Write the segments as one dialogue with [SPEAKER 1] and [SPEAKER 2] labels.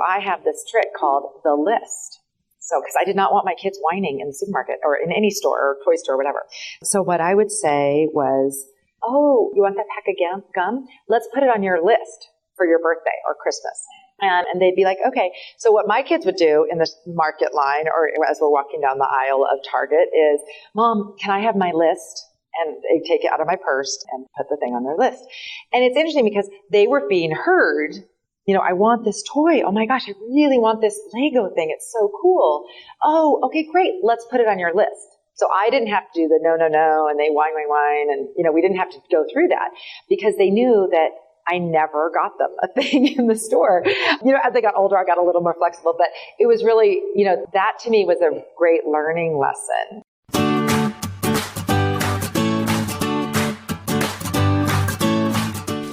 [SPEAKER 1] I have this trick called the list. So, because I did not want my kids whining in the supermarket or in any store or toy store or whatever. So what I would say was, oh, you want that pack of gum? Let's put it on your list for your birthday or Christmas. And they'd be like, okay. So what my kids would do in the market line or as we're walking down the aisle of Target is, Mom, can I have my list? And they take it out of my purse and put the thing on their list. And it's interesting because they were being heard. I want this toy. Oh my gosh, I really want this Lego thing. It's so cool. Oh, okay, great. Let's put it on your list. So I didn't have to do the no, and they whine. And, we didn't have to go through that because they knew that I never got them a thing in the store. As they got older, I got a little more flexible, but it was really, that to me was a great learning lesson.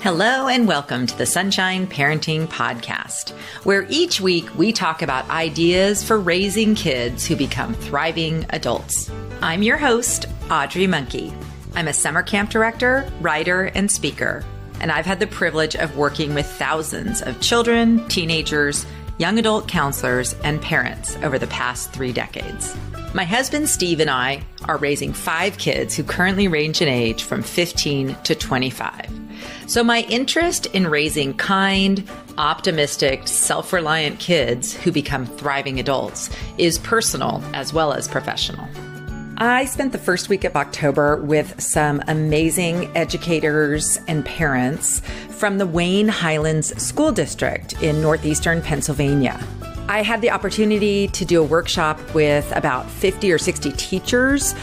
[SPEAKER 2] Hello and welcome to the Sunshine Parenting Podcast, where each week we talk about ideas for raising kids who become thriving adults. I'm your host, Audrey Monkey. I'm a summer camp director, writer, and speaker, and I've had the privilege of working with thousands of children, teenagers, young adult counselors, and parents over the past 3 decades. My husband, Steve, and I are raising 5 kids who currently range in age from 15 to 25. So my interest in raising kind, optimistic, self-reliant kids who become thriving adults is personal as well as professional. I spent the first week of October with some amazing educators and parents from the Wayne Highlands School District in northeastern Pennsylvania. I had the opportunity to do a workshop with about 50 or 60 teachers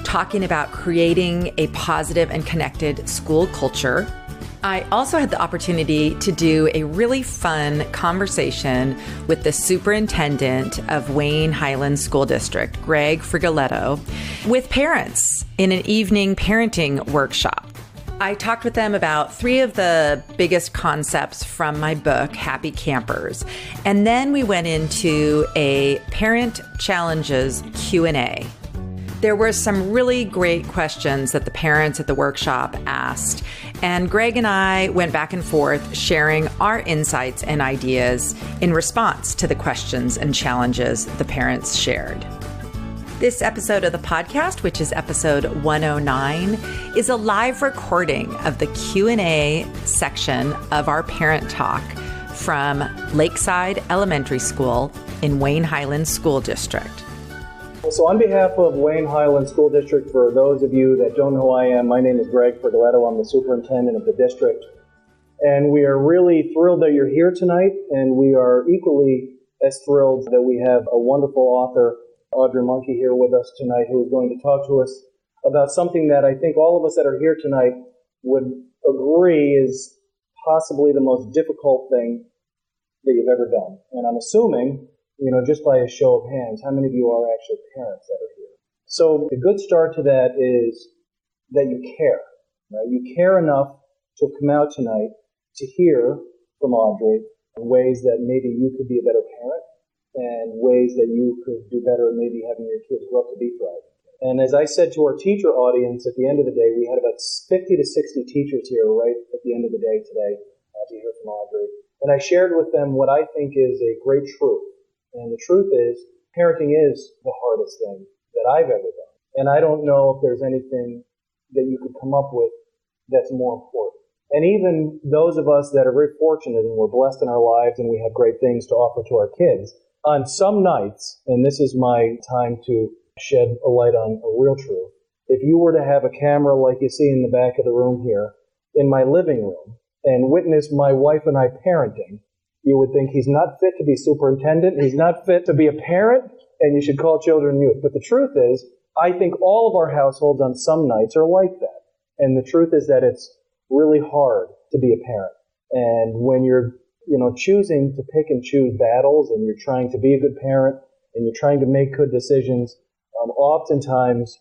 [SPEAKER 2] talking about creating a positive and connected school culture. I also had the opportunity to do a really fun conversation with the superintendent of Wayne Highlands School District, Greg Frigoletto, with parents in an evening parenting workshop. I talked with them about 3 of the biggest concepts from my book, Happy Campers. And then we went into a Parent Challenges Q&A. There were some really great questions that the parents at the workshop asked. And Greg and I went back and forth sharing our insights and ideas in response to the questions and challenges the parents shared. This episode of the podcast, which is episode 109, is a live recording of the Q&A section of our parent talk from Lakeside Elementary School in Wayne Highlands School District.
[SPEAKER 3] So on behalf of Wayne Highlands School District, for those of you that don't know who I am, my name is Greg Frigoletto. I'm the superintendent of the district. And we are really thrilled that you're here tonight, and we are equally as thrilled that we have a wonderful author, Audrey Monkey, here with us tonight, who is going to talk to us about something that I think all of us that are here tonight would agree is possibly the most difficult thing that you've ever done. And I'm assuming, just by a show of hands, how many of you are actually parents that are here? So the good start to that is that you care, right? You care enough to come out tonight to hear from Audrey ways that maybe you could be a better parent and ways that you could do better in maybe having your kids grow up to be thriving. And as I said to our teacher audience at the end of the day, we had about 50 to 60 teachers here right at the end of the day today to hear from Audrey. And I shared with them what I think is a great truth. And the truth is, parenting is the hardest thing that I've ever done. And I don't know if there's anything that you could come up with that's more important. And even those of us that are very fortunate and we're blessed in our lives and we have great things to offer to our kids, on some nights, and this is my time to shed a light on a real truth, if you were to have a camera like you see in the back of the room here, in my living room, and witness my wife and I parenting, you would think he's not fit to be superintendent, he's not fit to be a parent, and you should call children youth. But the truth is, I think all of our households on some nights are like that. And the truth is that it's really hard to be a parent. And when you're, choosing to pick and choose battles, and you're trying to be a good parent, and you're trying to make good decisions, oftentimes,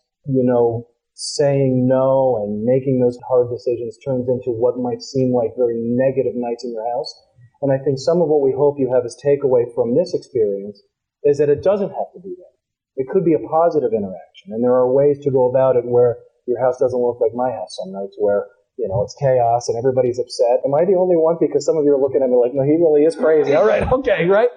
[SPEAKER 3] saying no and making those hard decisions turns into what might seem like very negative nights in your house. And I think some of what we hope you have as takeaway from this experience is that it doesn't have to be that. It could be a positive interaction. And there are ways to go about it where your house doesn't look like my house some nights, where it's chaos and everybody's upset. Am I the only one? Because some of you are looking at me like, no, he really is crazy. All right, okay, right?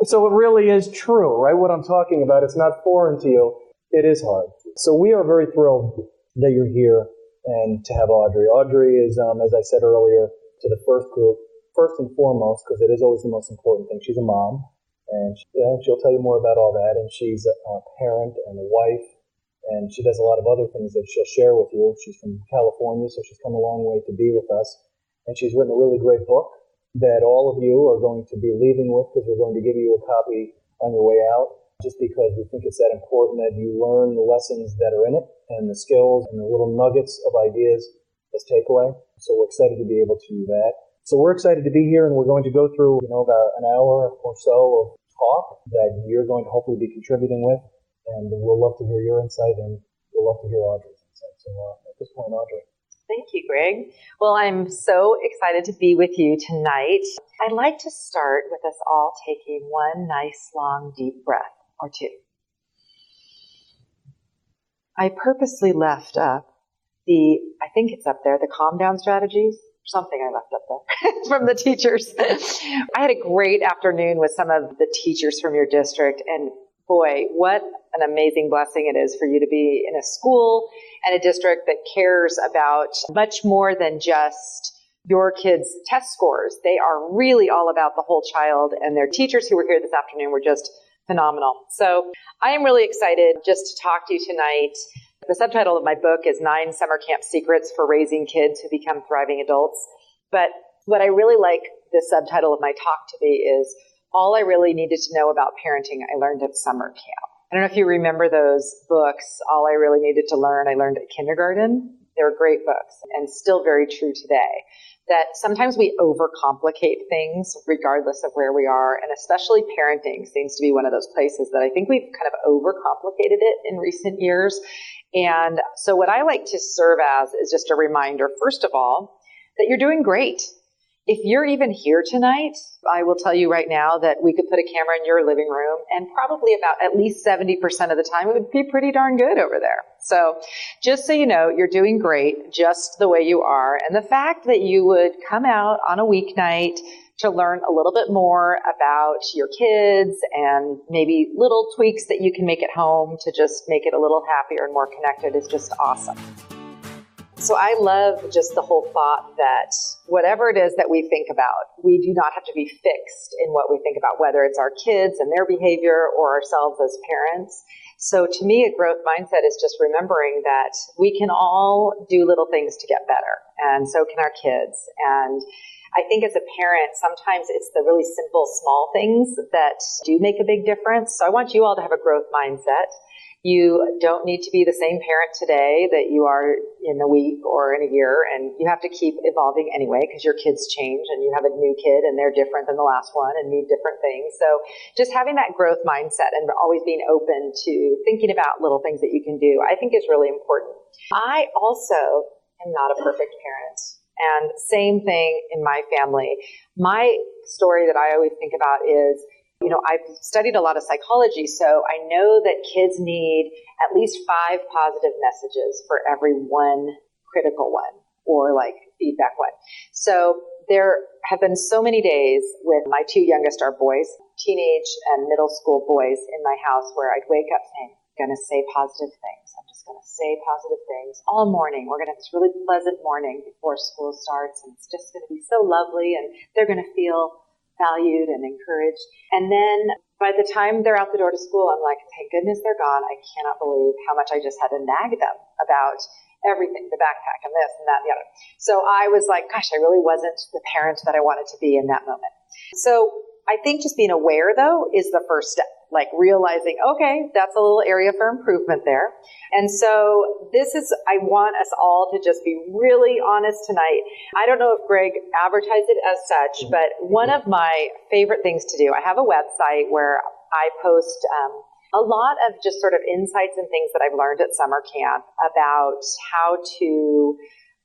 [SPEAKER 3] So it really is true, right? What I'm talking about, it's not foreign to you. It is hard. So we are very thrilled that you're here and to have Audrey. Audrey is, as I said earlier, to the first group, first and foremost, because it is always the most important thing. She's a mom, and she'll tell you more about all that. And she's a parent and a wife, and she does a lot of other things that she'll share with you. She's from California, so she's come a long way to be with us. And she's written a really great book that all of you are going to be leaving with, because we're going to give you a copy on your way out, just because we think it's that important that you learn the lessons that are in it and the skills and the little nuggets of ideas as takeaway. So we're excited to be able to do that. So we're excited to be here, and we're going to go through, about an hour or so of talk that you're going to hopefully be contributing with, and we'll love to hear your insight, and we'll love to hear Audrey's insight. So at this point, Audrey.
[SPEAKER 1] Thank you, Greg. Well, I'm so excited to be with you tonight. I'd like to start with us all taking one nice, long, deep breath or two. I purposely left up I think it's up there, the calm down strategies, something I left up there from the teachers. I had a great afternoon with some of the teachers from your district, and boy, what an amazing blessing it is for you to be in a school and a district that cares about much more than just your kids' test scores. They are really all about the whole child, and their teachers who were here this afternoon were just phenomenal. So I am really excited just to talk to you tonight. The subtitle of my book is 9 Summer Camp Secrets for Raising Kids Who Become Thriving Adults. But what I really like the subtitle of my talk to be is All I Really Needed to Know About Parenting I Learned at Summer Camp. I don't know if you remember those books, All I Really Needed to Learn, I Learned at Kindergarten. They were great books and still very true today. That sometimes we overcomplicate things regardless of where we are, and especially parenting seems to be one of those places that I think we've kind of overcomplicated it in recent years. And so what I like to serve as is just a reminder, first of all, that you're doing great. If you're even here tonight, I will tell you right now that we could put a camera in your living room, and probably about at least 70% of the time it would be pretty darn good over there. So just so you know, you're doing great just the way you are. And the fact that you would come out on a weeknight to learn a little bit more about your kids and maybe little tweaks that you can make at home to just make it a little happier and more connected is just awesome. So I love just the whole thought that whatever it is that we think about, we do not have to be fixed in what we think about, whether it's our kids and their behavior or ourselves as parents. So to me, a growth mindset is just remembering that we can all do little things to get better, and so can our kids. And I think as a parent, sometimes it's the really simple, small things that do make a big difference. So I want you all to have a growth mindset. You don't need to be the same parent today that you are in a week or in a year, and you have to keep evolving anyway because your kids change and you have a new kid and they're different than the last one and need different things. So just having that growth mindset and always being open to thinking about little things that you can do, I think is really important. I also am not a perfect parent. And same thing in my family. My story that I always think about is, I've studied a lot of psychology, so I know that kids need at least 5 positive messages for every one critical one or feedback one. So there have been so many days with my 2 youngest are boys, teenage and middle school boys in my house where I'd wake up saying, I'm going to say positive things. I'm just going to say positive things all morning. We're going to have this really pleasant morning before school starts, and it's just going to be so lovely, and they're going to feel valued and encouraged. And then by the time they're out the door to school, I'm like, thank goodness they're gone. I cannot believe how much I just had to nag them about everything, the backpack and this and that and the other. So I was like, gosh, I really wasn't the parent that I wanted to be in that moment. So I think just being aware, though, is the first step. Realizing, okay, that's a little area for improvement there. And so I want us all to just be really honest tonight. I don't know if Greg advertised it as such, but one of my favorite things to do, I have a website where I post a lot of just sort of insights and things that I've learned at summer camp about how to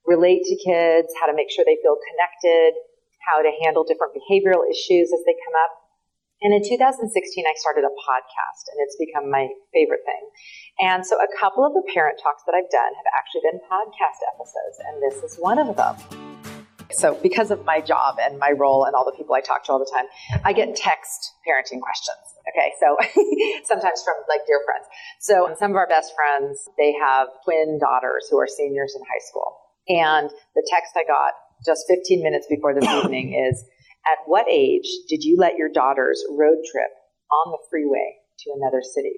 [SPEAKER 1] relate to kids, how to make sure they feel connected, how to handle different behavioral issues as they come up. And in 2016, I started a podcast, and it's become my favorite thing. And so a couple of the parent talks that I've done have actually been podcast episodes, and this is one of them. So because of my job and my role and all the people I talk to all the time, I get text parenting questions. Okay, so sometimes from like dear friends. So some of our best friends, they have twin daughters who are seniors in high school. And the text I got just 15 minutes before this evening is, at what age did you let your daughters road trip on the freeway to another city?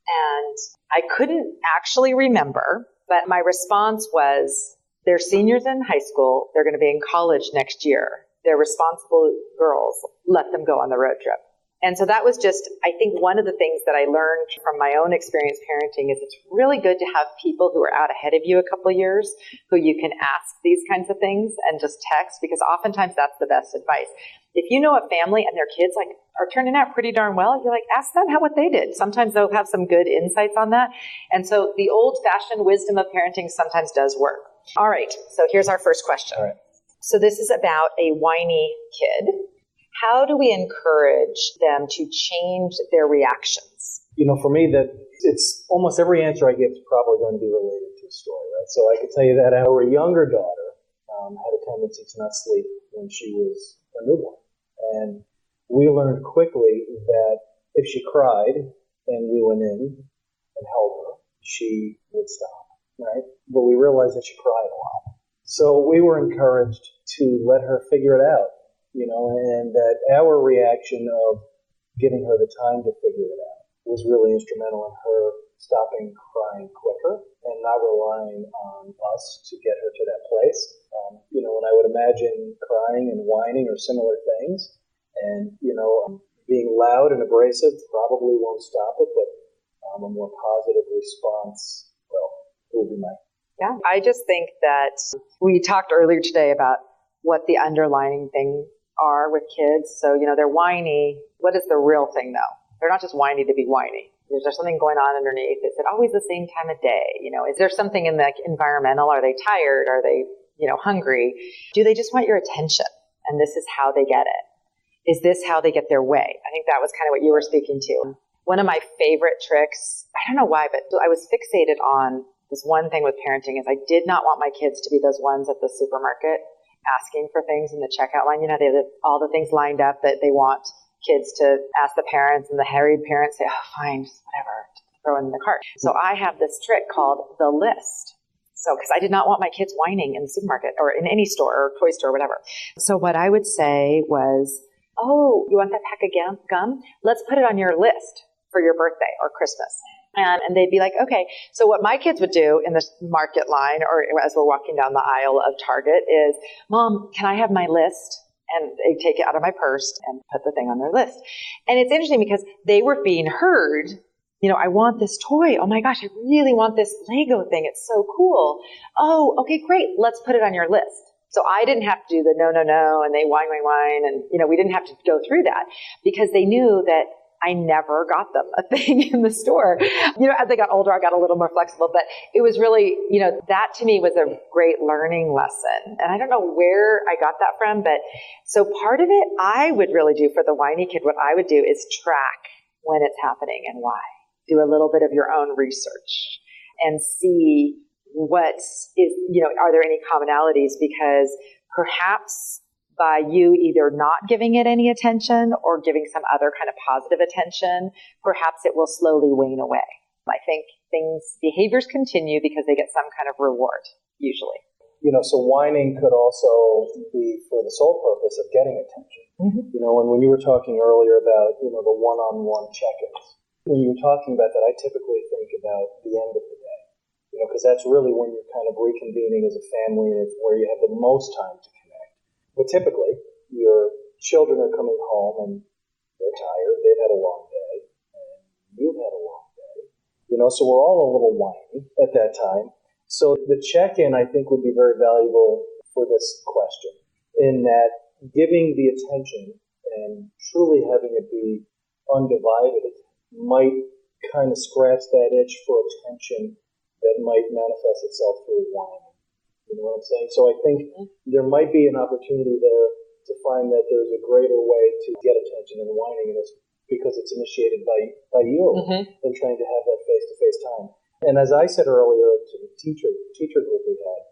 [SPEAKER 1] And I couldn't actually remember, but my response was, they're seniors in high school. They're going to be in college next year. They're responsible girls. Let them go on the road trip. And so that was just, I think, one of the things that I learned from my own experience parenting is it's really good to have people who are out ahead of you a couple of years who you can ask these kinds of things and just text, because oftentimes that's the best advice. If you know a family and their kids like are turning out pretty darn well, you're like, ask them what they did. Sometimes they'll have some good insights on that. And so the old-fashioned wisdom of parenting sometimes does work. All right, so here's our first question.
[SPEAKER 3] All right.
[SPEAKER 1] So this is about a whiny kid. How do we encourage them to change their reactions?
[SPEAKER 3] For me, that it's almost every answer I give is probably going to be related to a story, right? So I could tell you that our younger daughter had a tendency to not sleep when she was a newborn. And we learned quickly that if she cried and we went in and held her, she would stop, right? But we realized that she cried a lot. So we were encouraged to let her figure it out, and that our reaction of giving her the time to figure it out was really instrumental in her stopping crying quicker and not relying on us to get her to that place. And I would imagine crying and whining are similar things. And, being loud and abrasive probably won't stop it, but a more positive response, well, it will be my.
[SPEAKER 1] Yeah, I just think that we talked earlier today about what the underlying things are with kids. So, they're whiny. What is the real thing, though? They're not just whiny to be whiny. Is there something going on underneath? Is it always the same time of day? Is there something in the environmental? Are they tired? Are they, hungry? Do they just want your attention? And this is how they get it. Is this how they get their way? I think that was kind of what you were speaking to. One of my favorite tricks, I don't know why, but I was fixated on this one thing with parenting is I did not want my kids to be those ones at the supermarket asking for things in the checkout line. They have all the things lined up that they want kids to ask the parents, and the harried parents say, oh, fine, just whatever, throw in the cart. So I have this trick called the list. So, because I did not want my kids whining in the supermarket or in any store or toy store or whatever. So what I would say was, oh, you want that pack of gum? Let's put it on your list for your birthday or Christmas. And they'd be like, okay. So what my kids would do in the market line or as we're walking down the aisle of Target is, Mom, can I have my list? And they take it out of my purse and put the thing on their list. And it's interesting because they were being heard. I want this toy. Oh my gosh, I really want this Lego thing. It's so cool. Oh, okay, great. Let's put it on your list. So I didn't have to do the no, and they whine. And, we didn't have to go through that because they knew that I never got them a thing in the store. As they got older, I got a little more flexible, but it was really, that to me was a great learning lesson. And I don't know where I got that from, but so part of it I would really do for the whiny kid. What I would do is track when it's happening and why. Do a little bit of your own research and see what is, are there any commonalities? Because perhaps by you either not giving it any attention or giving some other kind of positive attention, perhaps it will slowly wane away. I think behaviors continue because they get some kind of reward, usually.
[SPEAKER 3] So whining could also be for the sole purpose of getting attention. Mm-hmm. When you were talking earlier about, the one-on-one check-ins, when you were talking about that, I typically think about the end of the day, because that's really when you're kind of reconvening as a family and it's where you have the most time to connect. But typically, your children are coming home and they're tired, they've had a long day, and you've had a long day. So we're all a little whiny at that time. So the check-in, I think, would be very valuable for this question, in that giving the attention and truly having it be undivided might kind of scratch that itch for attention that might manifest itself through whining. You know what I'm saying? So I think there might be an opportunity there to find that there's a greater way to get attention than whining, and it's because it's initiated by you in trying to have that face-to-face time. And as I said earlier to the teacher group we had,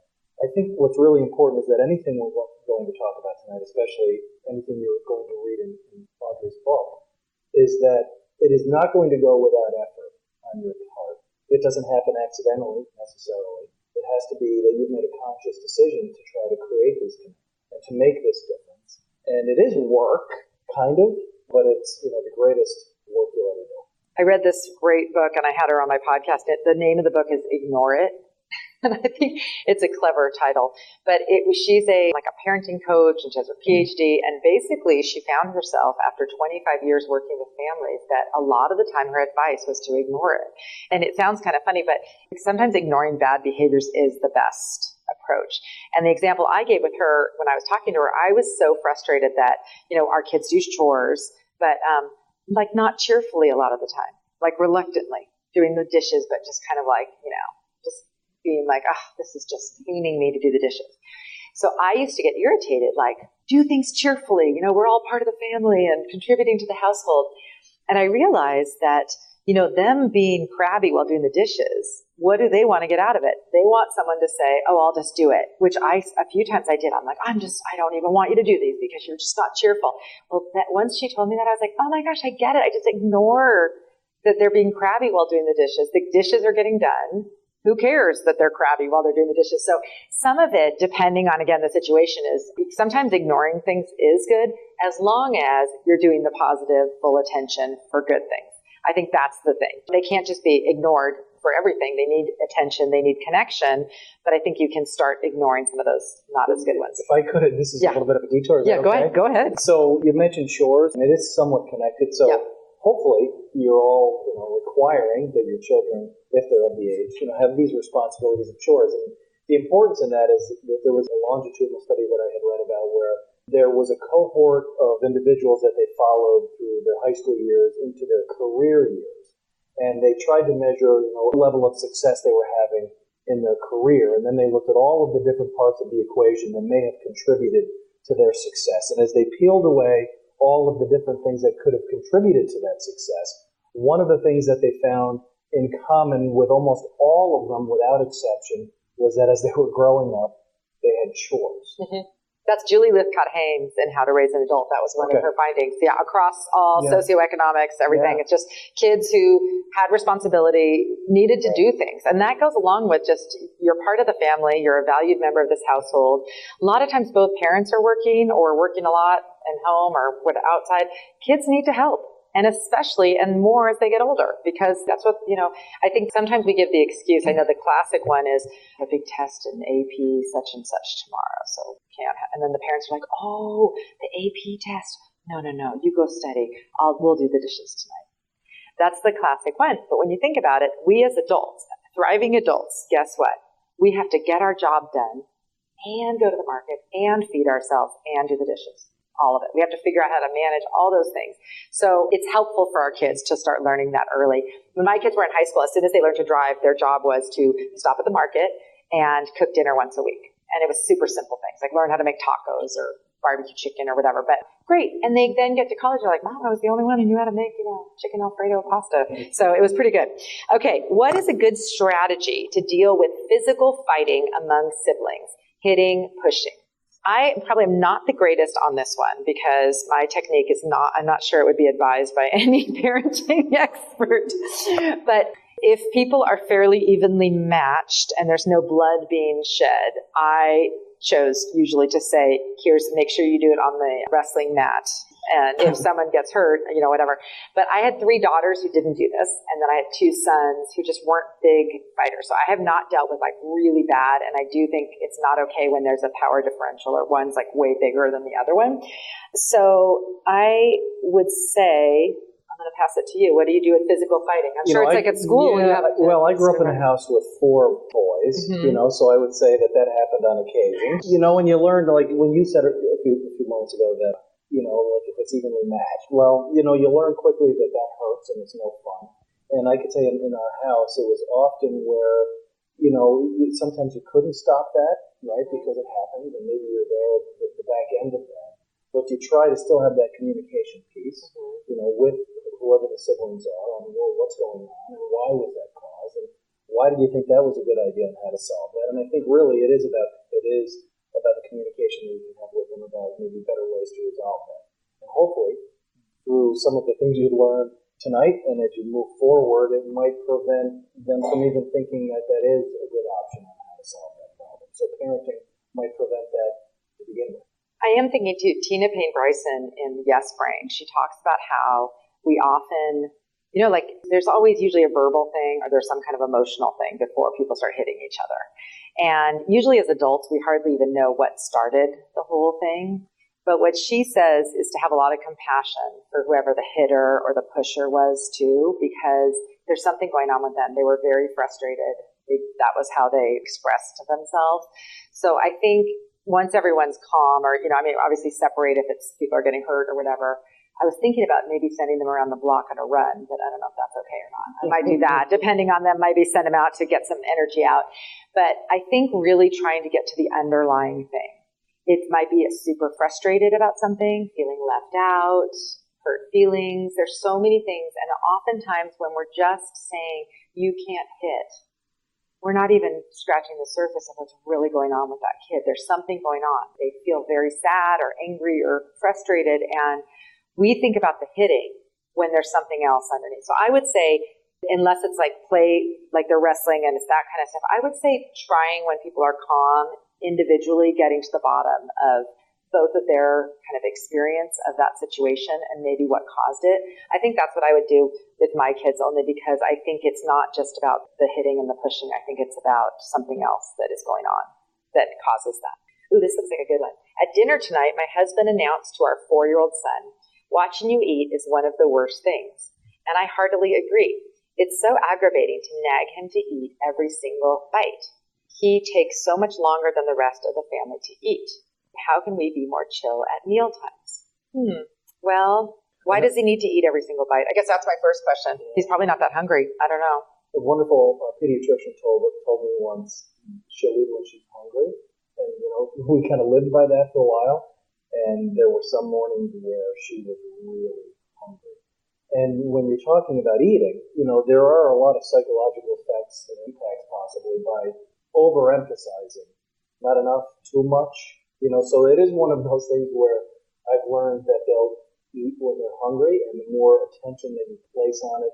[SPEAKER 3] I think what's really important is that anything we're going to talk about tonight, especially anything you're going to read in Audrey's book, is that it is not going to go without effort on your part. It doesn't happen accidentally, necessarily. It has to be that you've made a conscious decision to try to create these connections and to make this difference. And it is work, kind of, but it's the greatest work you'll ever do.
[SPEAKER 1] I read this great book, and I had her on my podcast. The name of the book is Ignore It. And I think it's a clever title, but she's a parenting coach, and she has her PhD. And basically she found herself after 25 years working with families that a lot of the time her advice was to ignore it. And it sounds kind of funny, but sometimes ignoring bad behaviors is the best approach. And the example I gave with her when I was talking to her, I was so frustrated that, our kids do chores, but, not cheerfully a lot of the time, reluctantly doing the dishes, but just kind of just being this is just paining me to do the dishes. So I used to get irritated, do things cheerfully. We're all part of the family and contributing to the household. And I realized that, them being crabby while doing the dishes, what do they want to get out of it? They want someone to say, oh, I'll just do it, which a few times I did. I'm like, I don't even want you to do these because you're just not cheerful. Well, once she told me that, I was like, oh my gosh, I get it. I just ignore that they're being crabby while doing the dishes. The dishes are getting done. Who cares that they're crabby while they're doing the dishes? So some of it, depending on, again, the situation, is sometimes ignoring things is good as long as you're doing the positive, full attention for good things. I think that's the thing. They can't just be ignored for everything. They need attention. They need connection. But I think you can start ignoring some of those not as good ones.
[SPEAKER 3] If I could, this is a little bit of a detour. Is that okay?
[SPEAKER 1] Go ahead.
[SPEAKER 3] So you mentioned chores, and it is somewhat connected. So hopefully you're all requiring that your children, if they're of the age, have these responsibilities of chores. And the importance in that is that there was a longitudinal study that I had read about where there was a cohort of individuals that they followed through their high school years into their career years. And they tried to measure, what level of success they were having in their career. And then they looked at all of the different parts of the equation that may have contributed to their success. And as they peeled away all of the different things that could have contributed to that success, one of the things that they found in common with almost all of them, without exception, was that as they were growing up, they had chores.
[SPEAKER 1] Mm-hmm. That's Julie Lithcott-Haynes in How to Raise an Adult. That was one of her findings. Yeah, across all socioeconomics, everything. It's just kids who had responsibility, needed to do things. And that goes along with just you're part of the family, you're a valued member of this household. A lot of times both parents are working or working a lot in home or outside. Kids need to help. And especially, and more as they get older, because that's what, I think sometimes we give the excuse. I know the classic one is a big test in AP such and such tomorrow, so can't. And then the parents are like, oh, the AP test. No, you go study. We'll do the dishes tonight. That's the classic one. But when you think about it, we as adults, thriving adults, guess what? We have to get our job done and go to the market and feed ourselves and do the dishes. All of it. We have to figure out how to manage all those things. So it's helpful for our kids to start learning that early. When my kids were in high school, as soon as they learned to drive, their job was to stop at the market and cook dinner once a week. And it was super simple things, like learn how to make tacos or barbecue chicken or whatever. But great. And they then get to college. They're like, Mom, I was the only one who knew how to make, chicken Alfredo pasta. So it was pretty good. Okay. What is a good strategy to deal with physical fighting among siblings? Hitting, pushing. I probably am not the greatest on this one because my technique is I'm not sure it would be advised by any parenting expert. But if people are fairly evenly matched and there's no blood being shed, I chose usually to say, make sure you do it on the wrestling mat. And if someone gets hurt, whatever. But I had 3 daughters who didn't do this. And then I had 2 sons who just weren't big fighters. So I have not dealt with really bad. And I do think it's not okay when there's a power differential or one's way bigger than the other one. So I would say, I'm going to pass it to you. What do you do with physical fighting? I'm sure it's at school.
[SPEAKER 3] Yeah, I grew up in a house with 4 boys, so I would say that happened on occasion. When you learned, when you said a few moments ago that, if it's evenly matched. Well, you learn quickly that hurts and it's no fun. And I could say in our house, it was often where, sometimes you couldn't stop that, right, because it happened, and maybe you're there at the back end of that. But you try to still have that communication piece, with whoever the siblings are on, well, what's going on and why was that caused and why did you think that was a good idea and how to solve that? And I think really it is about the communication that you can have with them about maybe better ways to resolve that. And hopefully, through some of the things you've learned tonight and as you move forward, it might prevent them from even thinking that that is a good option on how to solve that problem. So parenting might prevent that to begin with.
[SPEAKER 1] I am thinking too, Tina Payne Bryson in Yes Brain, she talks about how we often, like there's always usually a verbal thing or there's some kind of emotional thing before people start hitting each other. And usually as adults, we hardly even know what started the whole thing. But what she says is to have a lot of compassion for whoever the hitter or the pusher was too, because there's something going on with them. They were very frustrated. That was how they expressed themselves. So I think once everyone's calm or, obviously separate if it's people are getting hurt or whatever. I was thinking about maybe sending them around the block on a run, but I don't know if that's okay or not. I might do that. Depending on them, maybe send them out to get some energy out. But I think really trying to get to the underlying thing. It might be super frustrated about something, feeling left out, hurt feelings. There's so many things. And oftentimes when we're just saying, you can't hit, we're not even scratching the surface of what's really going on with that kid. There's something going on. They feel very sad or angry or frustrated. And we think about the hitting when there's something else underneath. So I would say, unless it's like play, like they're wrestling and it's that kind of stuff, I would say trying when people are calm, individually getting to the bottom of both of their kind of experience of that situation and maybe what caused it. I think that's what I would do with my kids only because I think it's not just about the hitting and the pushing. I think it's about something else that is going on that causes that. Ooh, this looks like a good one. At dinner tonight, my husband announced to our 4-year-old son, watching you eat is one of the worst things. And I heartily agree. It's so aggravating to nag him to eat every single bite. He takes so much longer than the rest of the family to eat. How can we be more chill at meal times? Well, why does he need to eat every single bite? I guess that's my first question. He's probably not that hungry. I don't know.
[SPEAKER 3] A wonderful pediatrician told me once she'll eat when she's hungry. And, we kind of lived by that for a while. And there were some mornings where she was really hungry. And when you're talking about eating, there are a lot of psychological effects and impacts possibly by overemphasizing. Not enough, too much. So it is one of those things where I've learned that they'll eat when they're hungry, and the more attention that you place on it,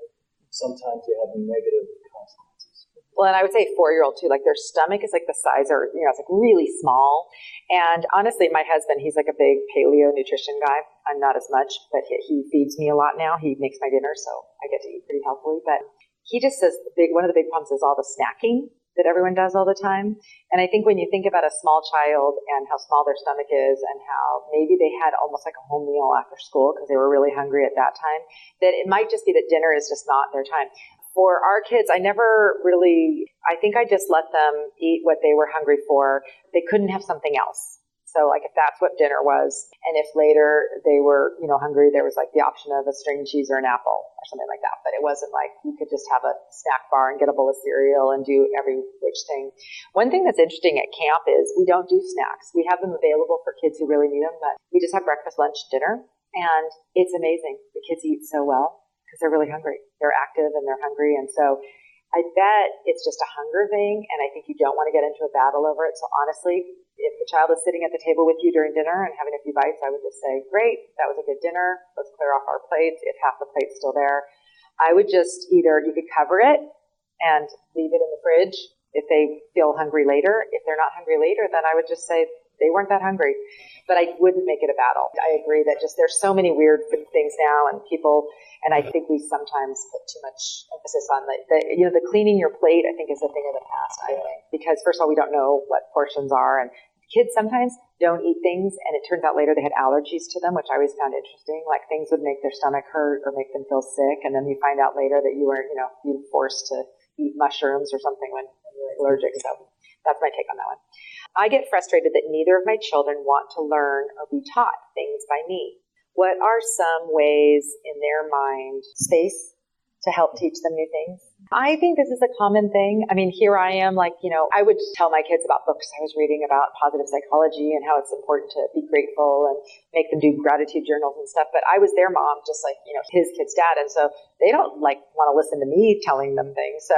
[SPEAKER 3] sometimes you have negative consequences.
[SPEAKER 1] Well, and I would say 4-year-old too, like their stomach is like the size or, it's like really small. And honestly, my husband, he's like a big paleo nutrition guy. I'm not as much, but he feeds me a lot now. He makes my dinner, so I get to eat pretty healthily. But he just says one of the big problems is all the snacking that everyone does all the time. And I think when you think about a small child and how small their stomach is and how maybe they had almost like a home meal after school because they were really hungry at that time, that it might just be that dinner is just not their time. For our kids, I think I just let them eat what they were hungry for. They couldn't have something else. So like if that's what dinner was, and if later they were, hungry, there was like the option of a string cheese or an apple or something like that. But it wasn't like you could just have a snack bar and get a bowl of cereal and do every which thing. One thing that's interesting at camp is we don't do snacks. We have them available for kids who really need them, but we just have breakfast, lunch, dinner. And it's amazing. The kids eat so well because they're really hungry. They're active and they're hungry. And so I bet it's just a hunger thing. And I think you don't want to get into a battle over it. So honestly, if the child is sitting at the table with you during dinner and having a few bites, I would just say, great, that was a good dinner. Let's clear off our plates. If half the plate's still there, I would just you could cover it and leave it in the fridge if they feel hungry later. If they're not hungry later, then I would just say they weren't that hungry. But I wouldn't make it a battle. I agree that just there's so many weird things now and people, and I think we sometimes put too much emphasis on the cleaning your plate, I think is a thing of the past, I think. Because first of all, we don't know what portions are, and kids sometimes don't eat things, and it turns out later they had allergies to them, which I always found interesting. Like things would make their stomach hurt or make them feel sick, and then you find out later that you were, you were forced to eat mushrooms or something when you were allergic. So that's my take on that one. I get frustrated that neither of my children want to learn or be taught things by me. What are some ways in their mind space to help teach them new things. I think this is a common thing. I mean, here I am, like, I would tell my kids about books I was reading about positive psychology and how it's important to be grateful and make them do gratitude journals and stuff. But I was their mom, just like, his kid's dad. And so they don't want to listen to me telling them things. So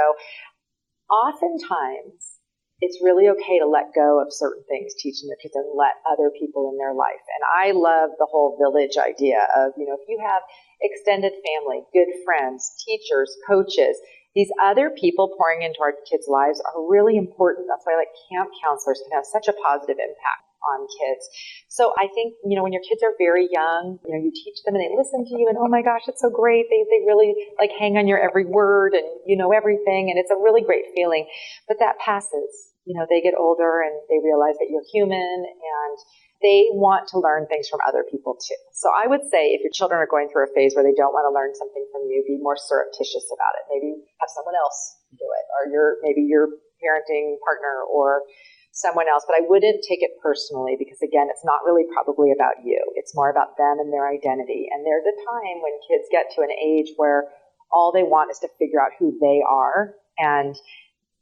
[SPEAKER 1] oftentimes it's really okay to let go of certain things, teaching your kids, and let other people in their life. And I love the whole village idea of, if you have extended family, good friends, teachers, coaches, these other people pouring into our kids' lives are really important. That's why camp counselors can have such a positive impact on kids. So I think, when your kids are very young, you teach them and they listen to you and, oh my gosh, it's so great. They really hang on your every word and everything. And it's a really great feeling, but that passes. They get older and they realize that you're human and they want to learn things from other people too. So I would say if your children are going through a phase where they don't want to learn something from you, be more surreptitious about it. Maybe have someone else do it, or maybe your parenting partner or someone else. But I wouldn't take it personally because, again, it's not really probably about you. It's more about them and their identity. And there's a time when kids get to an age where all they want is to figure out who they are. And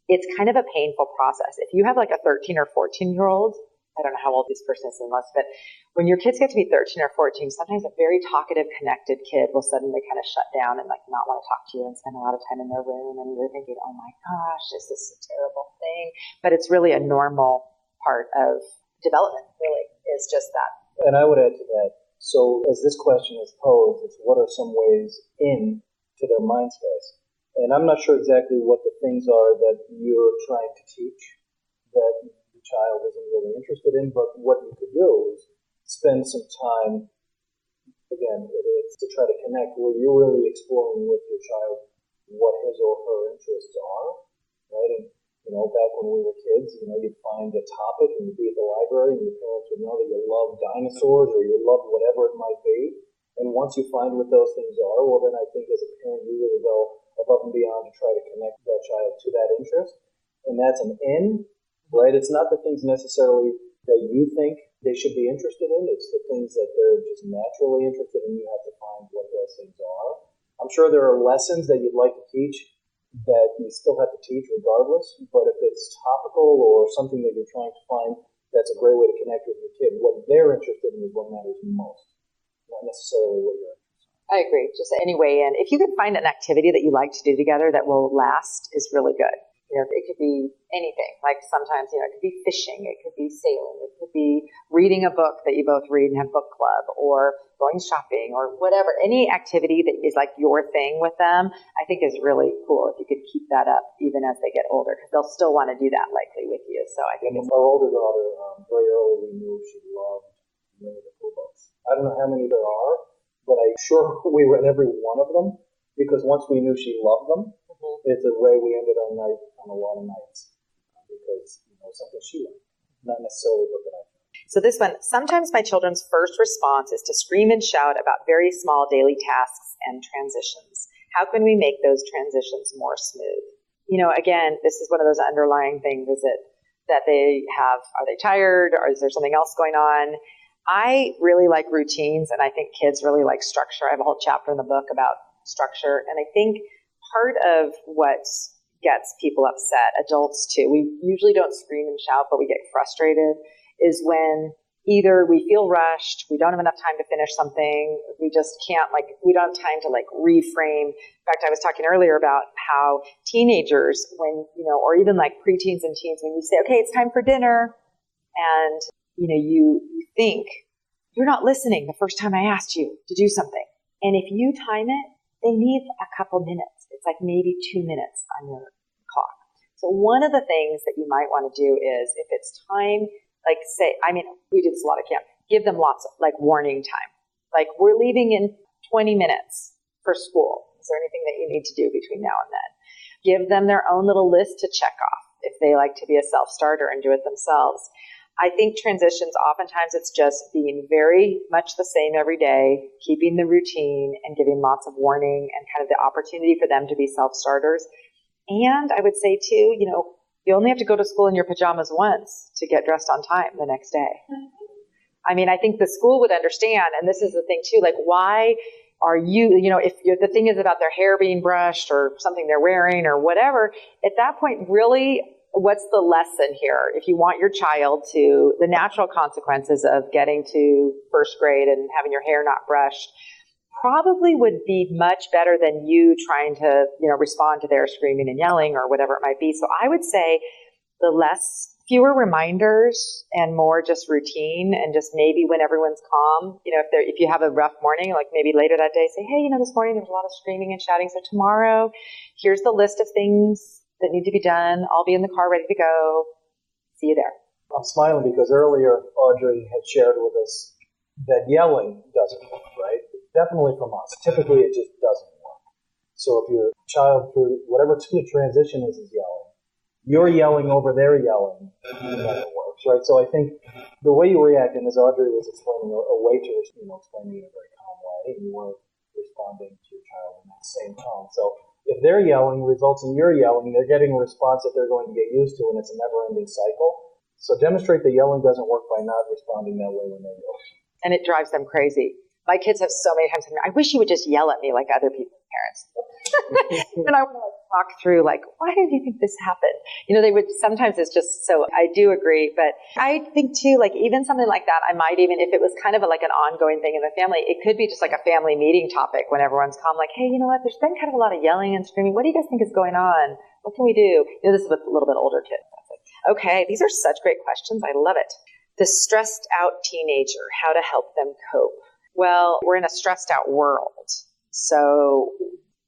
[SPEAKER 1] it's kind of a painful process. If you have a 13 or 14-year-old, I don't know how old this person is in this, but when your kids get to be 13 or 14, sometimes a very talkative, connected kid will suddenly kind of shut down and not want to talk to you and spend a lot of time in their room. And you're thinking, oh my gosh, is this a terrible thing? But it's really a normal part of development, really, is just that.
[SPEAKER 3] And I would add to that. So as this question is posed, it's what are some ways into their mind space? And I'm not sure exactly what the things are that you're trying to teach that the child isn't really interested in, but what you could do is spend some time, again, it's to try to connect where you're really exploring with your child what his or her interests are, right? And, back when we were kids, you'd find a topic and you'd be at the library and your parents would know that you love dinosaurs or you love whatever it might be. And once you find what those things are, well, then I think as a parent, you really go above and beyond to try to connect that child to that interest. And that's an in, right? It's not the things necessarily that you think they should be interested in. It's the things that they're just naturally interested in. You have to find what those things are. I'm sure there are lessons that you'd like to teach that you still have to teach regardless. But if it's topical or something that you're trying to find, that's a great way to connect with your kid. What they're interested in is what matters most, not necessarily what you're interested in.
[SPEAKER 1] I agree. Just any way in. If you could find an activity that you like to do together that will last is really good. It could be anything. Sometimes, it could be fishing. It could be sailing. It could be reading a book that you both read and have book club, or going shopping, or whatever. Any activity that is your thing with them, I think is really cool if you could keep that up even as they get older, because they'll still want to do that likely with you. So I think
[SPEAKER 3] our older daughter, very early we knew she loved Winnie the Pooh books. I don't know how many there are, but I'm sure we read every one of them, because once we knew she loved them, it's the way we ended our night on a lot of nights, because something she liked, not necessarily what I liked.
[SPEAKER 1] So this one, sometimes my children's first response is to scream and shout about very small daily tasks and transitions. How can we make those transitions more smooth? Again, this is one of those underlying things. Is it that they have, are they tired, or is there something else going on? I really like routines, and I think kids really like structure. I have a whole chapter in the book about structure, and I think part of what gets people upset, adults too, we usually don't scream and shout, but we get frustrated, is when either we feel rushed, we don't have enough time to finish something, we just can't, we don't have time to reframe. In fact, I was talking earlier about how teenagers, when, or even preteens and teens, when you say, okay, it's time for dinner, and, you think, you're not listening the first time I asked you to do something. And if you time it, they need a couple minutes. It's maybe 2 minutes on your clock. So one of the things that you might want to do is, if it's time, we do this a lot at camp, give them lots of warning time. We're leaving in 20 minutes for school. Is there anything that you need to do between now and then? Give them their own little list to check off if they like to be a self-starter and do it themselves. I think transitions, oftentimes it's just being very much the same every day, keeping the routine and giving lots of warning and kind of the opportunity for them to be self-starters. And I would say too, you only have to go to school in your pajamas once to get dressed on time the next day. I think the school would understand, and this is the thing too, why Are you, if the thing is about their hair being brushed or something they're wearing or whatever, at that point, really, what's the lesson here? If you want your child to, the natural consequences of getting to first grade and having your hair not brushed probably would be much better than you trying to, respond to their screaming and yelling or whatever it might be. So I would say fewer reminders and more just routine, and just maybe when everyone's calm, if you have a rough morning, like maybe later that day, say, hey, this morning there's a lot of screaming and shouting. So tomorrow, here's the list of things that need to be done. I'll be in the car ready to go. See you there.
[SPEAKER 3] I'm smiling because earlier Audrey had shared with us that yelling doesn't work, right? Definitely from us. Typically it just doesn't work. So if your child through whatever the transition is yelling, you're yelling over their yelling, it never works, right? So I think the way you react, and as Audrey was explaining, a way to explaining in a very calm way, and you weren't responding to your child in that same tone. So if they're yelling results in your yelling, they're getting a response that they're going to get used to, and it's a never-ending cycle. So demonstrate that yelling doesn't work by not responding that way when they yell.
[SPEAKER 1] And it drives them crazy. My kids have so many times said, I wish you would just yell at me like other people's parents. And I want to talk through, why did you think this happened? They would, sometimes it's just, so I do agree, but I think too, even something like that, I might even, if it was kind of an ongoing thing in the family, it could be just a family meeting topic when everyone's calm, hey, you know what, there's been kind of a lot of yelling and screaming. What do you guys think is going on? What can we do? This is with a little bit older kids. Okay, these are such great questions. I love it. The stressed out teenager, how to help them cope. Well, we're in a stressed out world, so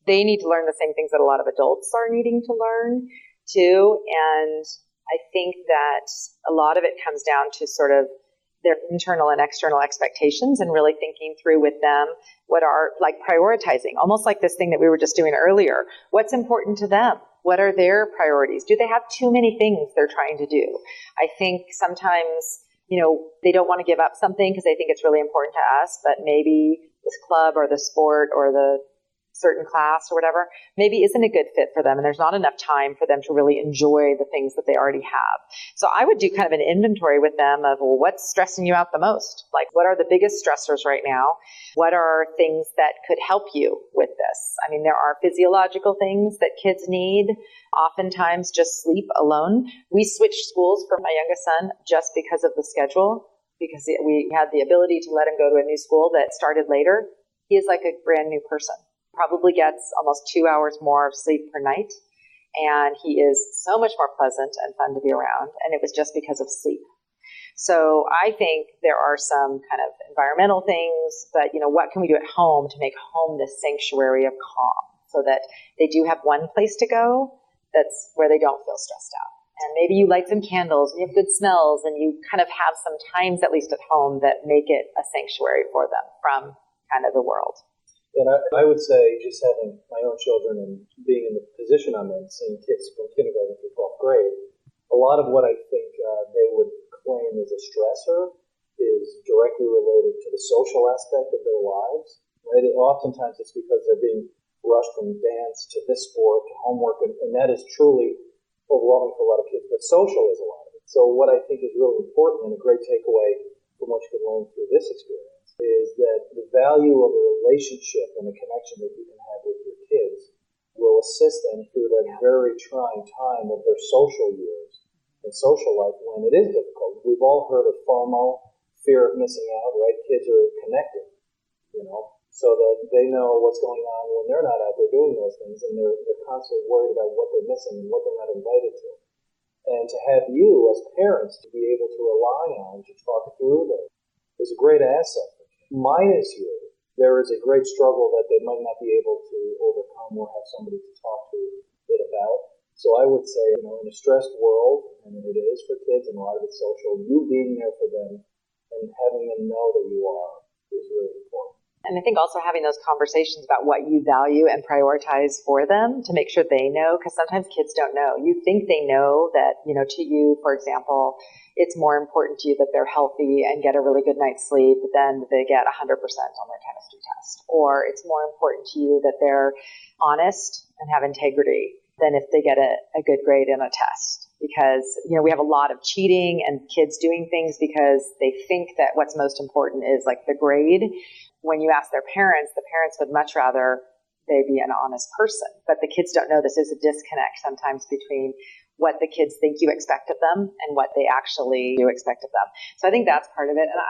[SPEAKER 1] they need to learn the same things that a lot of adults are needing to learn too. And I think that a lot of it comes down to sort of their internal and external expectations and really thinking through with them what are prioritizing, almost like this thing that we were just doing earlier. What's important to them? What are their priorities? Do they have too many things they're trying to do? I think sometimes they don't want to give up something because they think it's really important to us, but maybe this club or the sport or the certain class or whatever maybe isn't a good fit for them, and there's not enough time for them to really enjoy the things that they already have. So I would do kind of an inventory with them of, well, what's stressing you out the most? What are the biggest stressors right now? What are things that could help you with this? I mean, there are physiological things that kids need. Oftentimes just sleep alone. We switched schools for my youngest son just because of the schedule, because we had the ability to let him go to a new school that started later. He is like a brand new person. Probably gets almost 2 hours more of sleep per night. And he is so much more pleasant and fun to be around. And it was just because of sleep. So I think there are some kind of environmental things, but what can we do at home to make home this sanctuary of calm so that they do have one place to go that's where they don't feel stressed out. And maybe you light some candles and you have good smells and you kind of have some times at least at home that make it a sanctuary for them from kind of the world.
[SPEAKER 3] And I would say, just having my own children and being in the position I'm in, seeing kids from kindergarten through 12th grade, a lot of what I think they would claim as a stressor is directly related to the social aspect of their lives. Right? Oftentimes it's because they're being rushed from dance to this sport to homework, and that is truly overwhelming for a lot of kids. But social is a lot of it. So what I think is really important and a great takeaway from what you can learn through this experience is that the value of a relationship and a connection that you can have with your kids will assist them through that very trying time of their social years and social life when it is difficult. We've all heard of FOMO, fear of missing out, right? Kids are connected, so that they know what's going on when they're not out there doing those things, and they're constantly worried about what they're missing and what they're not invited to. And to have you as parents to be able to rely on to talk through this is a great asset. Minus you, there is a great struggle that they might not be able to overcome or have somebody to talk to it about. So I would say, in a stressed world, and it is for kids and a lot of it's social, you being there for them and having them know that you are is really important.
[SPEAKER 1] And I think also having those conversations about what you value and prioritize for them to make sure they know, because sometimes kids don't know. You think they know that, to you, for example, it's more important to you that they're healthy and get a really good night's sleep than that they get 100% on their chemistry test. Or it's more important to you that they're honest and have integrity than if they get a good grade in a test. Because, we have a lot of cheating and kids doing things because they think that what's most important is the grade, when you ask their parents, the parents would much rather they be an honest person. But the kids don't know this. There's a disconnect sometimes between what the kids think you expect of them and what they actually do expect of them. So I think that's part of it. And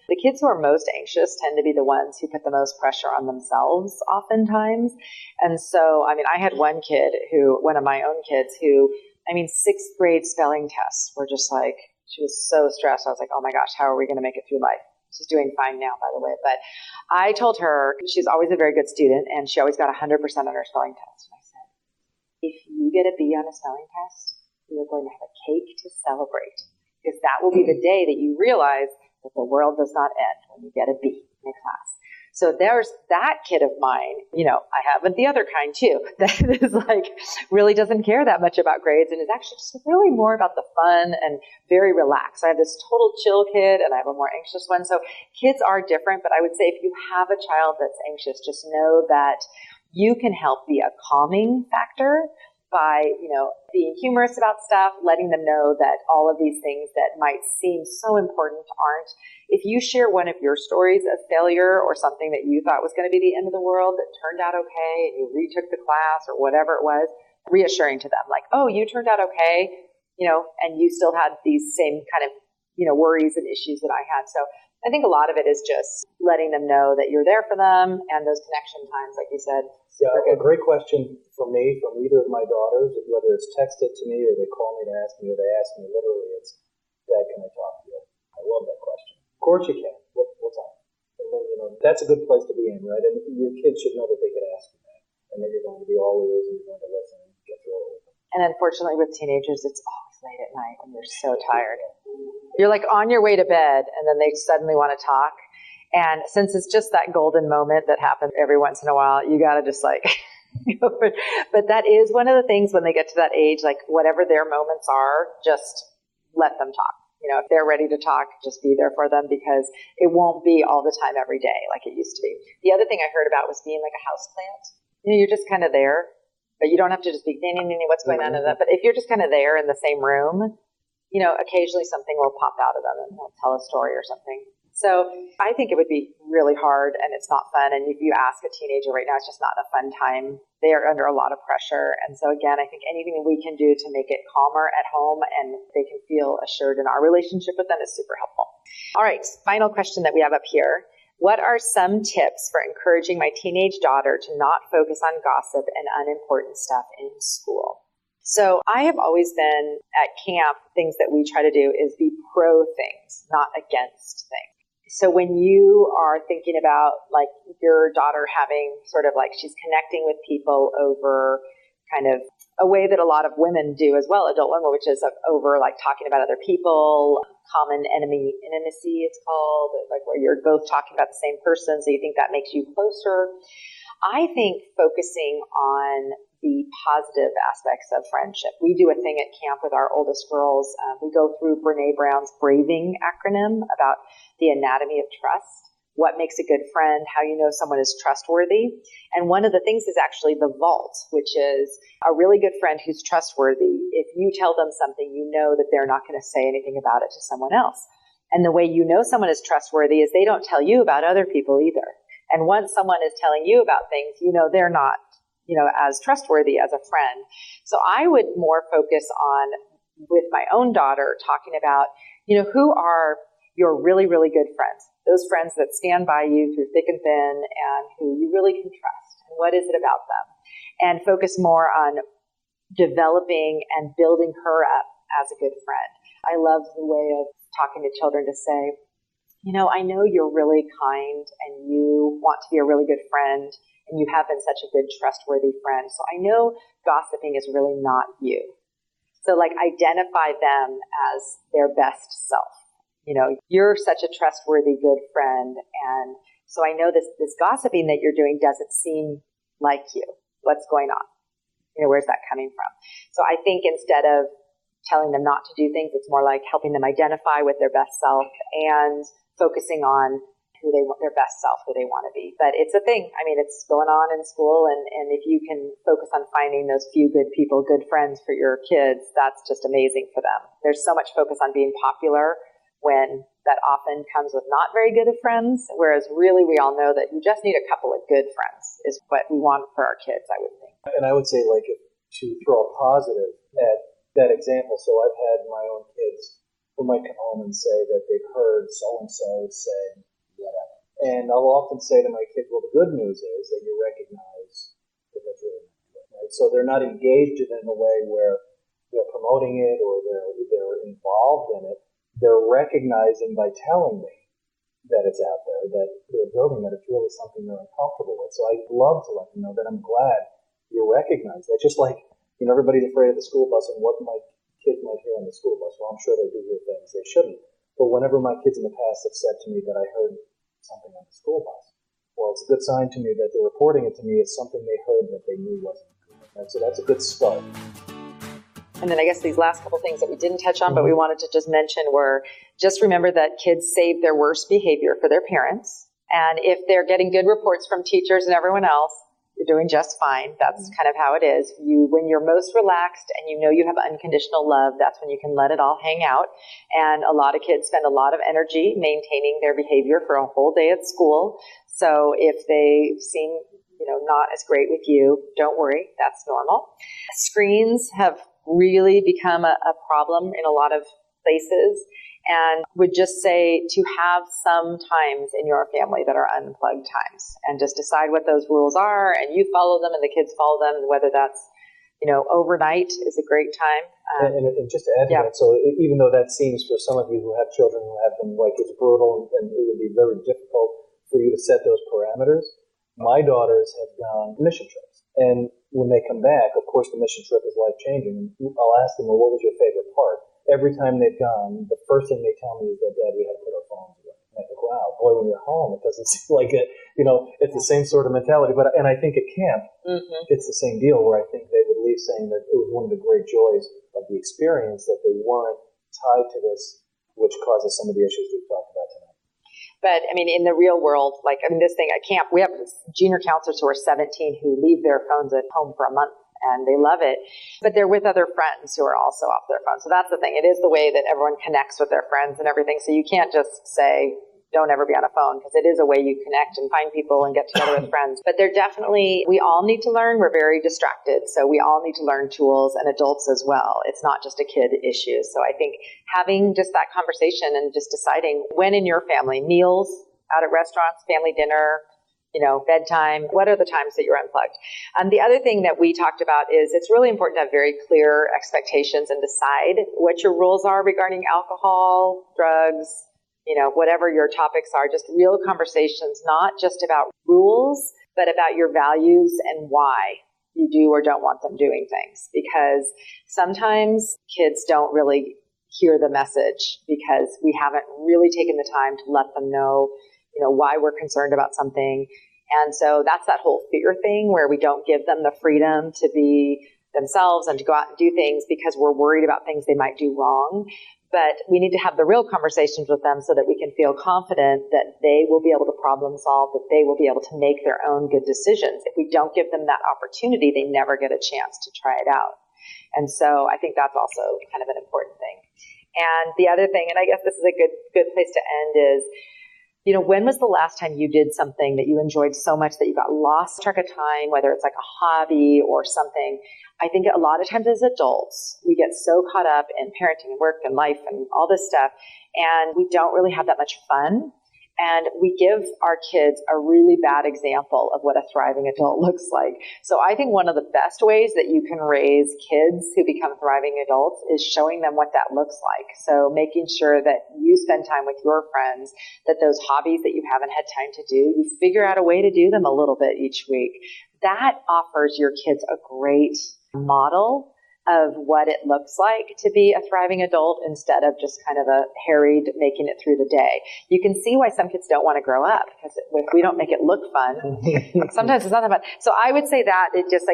[SPEAKER 1] the kids who are most anxious tend to be the ones who put the most pressure on themselves oftentimes. And so, I had one of my own kids who, sixth grade spelling tests were just like, she was so stressed. I was like, oh my gosh, how are we going to make it through life? She's doing fine now, by the way. But I told her, she's always a very good student, and she always got 100% on her spelling test. And I said, if you get a B on a spelling test, you're going to have a cake to celebrate, because that will be the day that you realize that the world does not end when you get a B in a class. So there's that kid of mine. I have the other kind too, that is like really doesn't care that much about grades and is actually just really more about the fun and very relaxed. I have this total chill kid and I have a more anxious one. So kids are different, but I would say if you have a child that's anxious, just know that you can help be a calming factor by, being humorous about stuff, letting them know that all of these things that might seem so important aren't. If you share one of your stories of failure or something that you thought was going to be the end of the world that turned out okay, and you retook the class or whatever it was, reassuring to them, like, oh, you turned out okay, and you still had these same kind of, worries and issues that I had. So I think a lot of it is just letting them know that you're there for them, and those connection times, like you said.
[SPEAKER 3] Yeah, a great question for me, from either of my daughters, whether it's texted to me or they call me to ask me or they ask me literally, it's, Dad, can I talk to you? I love that question. Of course you can. What's up? And then, that's a good place to be in, right? And your kids should know that they could ask you that, and that you're going to be all ears and you're going to listen and get through it with them.
[SPEAKER 1] And unfortunately with teenagers, it's always late at night when you're so tired. You're like on your way to bed and then they suddenly want to talk. And since it's just that golden moment that happens every once in a while, you got to just like, but that is one of the things when they get to that age, like whatever their moments are, just let them talk. If they're ready to talk, just be there for them, because it won't be all the time every day like it used to be. The other thing I heard about was being like a houseplant. You're just kind of there, but you don't have to just be, what's going on in that. But if you're just kind of there in the same room, occasionally something will pop out of them and they'll tell a story or something. So I think it would be really hard and it's not fun. And if you ask a teenager right now, it's just not a fun time. They are under a lot of pressure. And so again, I think anything we can do to make it calmer at home and they can feel assured in our relationship with them is super helpful. All right, final question that we have up here. What are some tips for encouraging my teenage daughter to not focus on gossip and unimportant stuff in school? So I have always been at camp, things that we try to do is be pro things, not against things. So when you are thinking about like your daughter having sort of like she's connecting with people over kind of a way that a lot of women do as well, adult women, which is over like talking about other people, common intimacy it's called, like where you're both talking about the same person, so you think that makes you closer. I think focusing on the positive aspects of friendship. We do a thing at camp with our oldest girls. We go through Brene Brown's BRAVING acronym about the anatomy of trust, what makes a good friend, how you know someone is trustworthy. And one of the things is actually the vault, which is a really good friend who's trustworthy. If you tell them something, you know that they're not going to say anything about it to someone else. And the way you know someone is trustworthy is they don't tell you about other people either. And once someone is telling you about things, they're not as trustworthy as a friend. So I would more focus on, with my own daughter, talking about, who are your really, really good friends, those friends that stand by you through thick and thin and who you really can trust. And what is it about them? And focus more on developing and building her up as a good friend. I love the way of talking to children to say, I know you're really kind and you want to be a really good friend and you have been such a good, trustworthy friend. So I know gossiping is really not you. So like identify them as their best self. You're such a trustworthy, good friend. And so I know this gossiping that you're doing doesn't seem like you. What's going on? Where's that coming from? So I think instead of telling them not to do things, it's more like helping them identify with their best self and focusing on who they want, their best self, who they want to be. But it's a thing. It's going on in school. And if you can focus on finding those few good people, good friends for your kids, that's just amazing for them. There's so much focus on being popular, when that often comes with not very good of friends, whereas really we all know that you just need a couple of good friends is what we want for our kids, I would think.
[SPEAKER 3] And I would say, like, to throw a positive at that example, so I've had my own kids who might come home and say that they've heard so-and-so say whatever. And I'll often say to my kids, well, the good news is that you recognize that that's really not good, right? So they're not engaged in it in a way where they're promoting it or they're involved in it. They're recognizing by telling me that it's out there, that they're building, that it's really something they're uncomfortable with. So I love to let them know that I'm glad you recognize that. Just like, everybody's afraid of the school bus and what my kids might hear on the school bus. Well, I'm sure they do hear things they shouldn't. But whenever my kids in the past have said to me that I heard something on the school bus, well, it's a good sign to me that they're reporting it to me as something they heard that they knew wasn't good. And so that's a good start.
[SPEAKER 1] And then I guess these last couple things that we didn't touch on, but we wanted to just mention were just remember that kids save their worst behavior for their parents. And if they're getting good reports from teachers and everyone else, you're doing just fine. That's kind of how it is. When you're most relaxed and you know you have unconditional love, that's when you can let it all hang out. And a lot of kids spend a lot of energy maintaining their behavior for a whole day at school. So if they seem, not as great with you, don't worry. That's normal. Screens have really become a problem in a lot of places, and would just say to have some times in your family that are unplugged times, and just decide what those rules are, and you follow them and the kids follow them, and whether that's overnight is a great time.
[SPEAKER 3] And just to add to that, so even though that seems for some of you who have children who have them, like, it's brutal and it would be very difficult for you to set those parameters, my daughters have gone mission trips. And when they come back, of course, the mission trip is life-changing. And I'll ask them, well, what was your favorite part? Every time they've gone, the first thing they tell me is that, Dad, we had to put our phones away. And I think, wow, boy, when you're home, it doesn't seem like it, it's the same sort of mentality. And I think at camp, it's the same deal, where I think they would leave saying that it was one of the great joys of the experience that they weren't tied to this, which causes some of the issues we've talked about tonight.
[SPEAKER 1] But, in the real world, this thing at camp, we have junior counselors who are 17 who leave their phones at home for a month, and they love it. But they're with other friends who are also off their phones. So that's the thing. It is the way that everyone connects with their friends and everything. So you can't just say, don't ever be on a phone, because it is a way you connect and find people and get together with friends. But they're definitely, we all need to learn. We're very distracted. So we all need to learn tools, and adults as well. It's not just a kid issue. So I think having just that conversation and just deciding when in your family, meals, out at restaurants, family dinner, bedtime, what are the times that you're unplugged? The other thing that we talked about is it's really important to have very clear expectations and decide what your rules are regarding alcohol, drugs, whatever your topics are, just real conversations, not just about rules, but about your values and why you do or don't want them doing things. Because sometimes kids don't really hear the message because we haven't really taken the time to let them know, why we're concerned about something. And so that's that whole fear thing where we don't give them the freedom to be themselves and to go out and do things because we're worried about things they might do wrong. But we need to have the real conversations with them so that we can feel confident that they will be able to problem solve, that they will be able to make their own good decisions. If we don't give them that opportunity, they never get a chance to try it out. And so I think that's also kind of an important thing. And the other thing, and I guess this is a good place to end, is, when was the last time you did something that you enjoyed so much that you got lost track of time, whether it's like a hobby or something? I think a lot of times as adults, we get so caught up in parenting and work and life and all this stuff, and we don't really have that much fun. And we give our kids a really bad example of what a thriving adult looks like. So I think one of the best ways that you can raise kids who become thriving adults is showing them what that looks like. So making sure that you spend time with your friends, that those hobbies that you haven't had time to do, you figure out a way to do them a little bit each week. That offers your kids a great model of what it looks like to be a thriving adult instead of just kind of a harried making it through the day. You can see why some kids don't want to grow up, because if we don't make it look fun, sometimes it's not that fun. So I would say that it just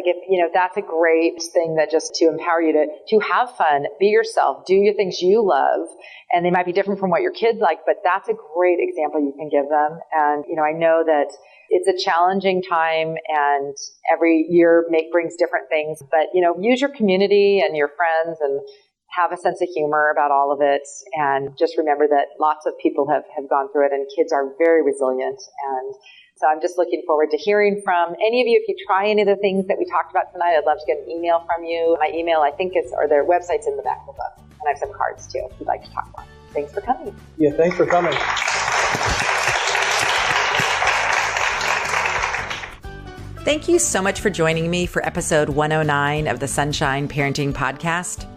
[SPEAKER 1] that's a great thing, that just to empower you to have fun, be yourself, do your things you love. And they might be different from what your kids like, but that's a great example you can give them. And, I know that it's a challenging time, and every year brings different things, but, use your community and your friends and have a sense of humor about all of it, and just remember that lots of people have gone through it, and kids are very resilient. And so I'm just looking forward to hearing from any of you. If you try any of the things that we talked about tonight, I'd love to get an email from you. My email, I think or their website's in the back of the book. And I have some cards too, if you'd like to talk more. Thanks for coming.
[SPEAKER 3] Yeah, thanks for coming.
[SPEAKER 2] Thank you so much for joining me for episode 109 of the Sunshine Parenting Podcast.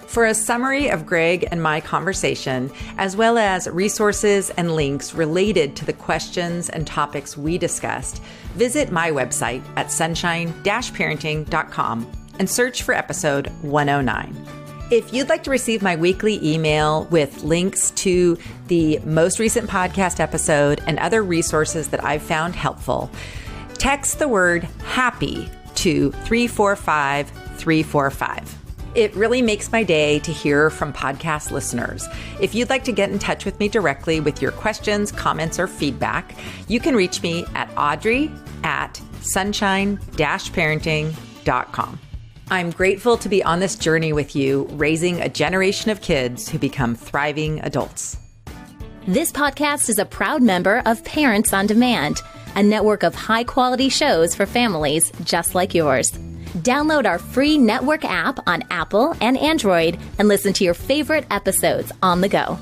[SPEAKER 2] For a summary of Greg and my conversation, as well as resources and links related to the questions and topics we discussed, visit my website at sunshine-parenting.com and search for episode 109. If you'd like to receive my weekly email with links to the most recent podcast episode and other resources that I've found helpful, text the word HAPPY to 345-345. It really makes my day to hear from podcast listeners. If you'd like to get in touch with me directly with your questions, comments, or feedback, you can reach me at audrey@sunshine-parenting.com. I'm grateful to be on this journey with you, raising a generation of kids who become thriving adults.
[SPEAKER 4] This podcast is a proud member of Parents on Demand, a network of high-quality shows for families just like yours. Download our free network app on Apple and Android and listen to your favorite episodes on the go.